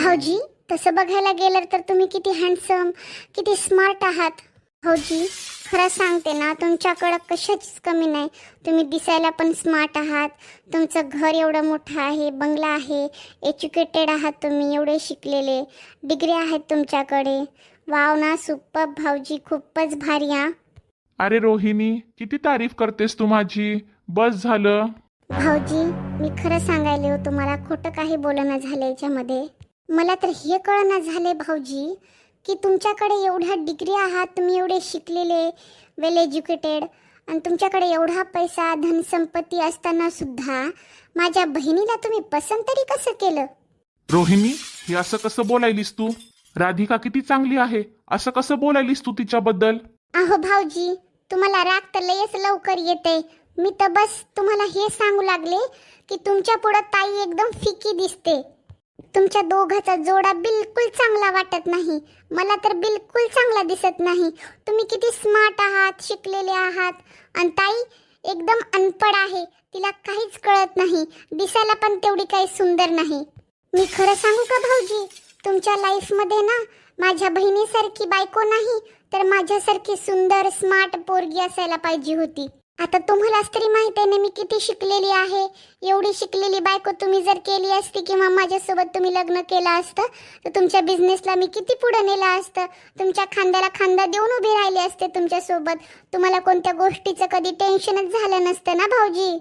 भाऊजी, तसं बघायला गेलं तर तुम्ही किती हँडसम, किती स्मार्ट आहात. भाऊजी, खरं सांगते ना, तुमच्याकडं कशाचीच कमी नाही. तुम्ही दिसायला पण स्मार्ट आहात. तुमचं घर एवढं मोठं आहे, बंगला आहे, एज्युकेटेड आहात तुम्ही, एवढे शिकलेले, डिग्री आहेत तुमच्याकडे. वाव ना, सुपर भाऊजी, खूपच भारी हा. अरे रोहिणी, किती तारीफ करतेस तू माझी. बस झालं. भाऊजी, मी खरं सांगायले हो तुम्हाला, खोटं काही बोलणं झालं याच्यामध्ये. मला तर हे कळना झाले भाऊजी की तुमच्याकडे एवढ्या डिग्री आहात, तुम्ही एवढे शिकलेले, वेल एज्युकेटेड, आणि तुमच्याकडे एवढा पैसा धनसंपत्ती असताना सुद्धा माझ्या बहिणीला तुम्ही पसंत तरी कसं केलं? रोहिणी, हे असं कसं बोलायलीस तू? राधिका किती चांगली आहे, असं कसं बोलायलीस तू तिच्याबद्दल? अहो भाऊजी, तुम्हाला राग तर लयच लवकर येते. मी तर बस तुम्हाला हे सांगू लागले की तुमच्या पुढं ताई एकदम फिकी दिसते. तुमच्या दोघाचा जोडा बिलकुल चांगला वाटत नाही. मला तर बिलकुल चांगला दिसत नाही. तुम्ही किती स्मार्ट आहात, शिकलेले आहात, आणि ताई एकदम अनपड आहे. तिला काहीच कळत नाही, दिसायला पण तेवढी काही सुंदर नाही. मी खरं सांगू का भाऊजी, तुमच्या लाईफमध्ये ना माझ्या बहिणीसारखी बायको नाही, तर माझ्यासारखी सुंदर स्मार्ट पोरगी असायला पाहिजे होती. आता तुम्हालाच तरी माहिती आहे ना मी किती शिकलेली आहे. एवढी शिकलेली बायको तुम्ही जर केली असती किंवा माझ्यासोबत तुम्ही लग्न केलं असतं तर तुमच्या बिझनेसला मी किती पुढे नेलं असतं. तुमच्या खांद्याला खांदा देऊन उभी राहिली असते तुमच्यासोबत. तुम्हाला कोणत्या गोष्टीचं कधी टेन्शनच झालं नसतं ना भाऊजी.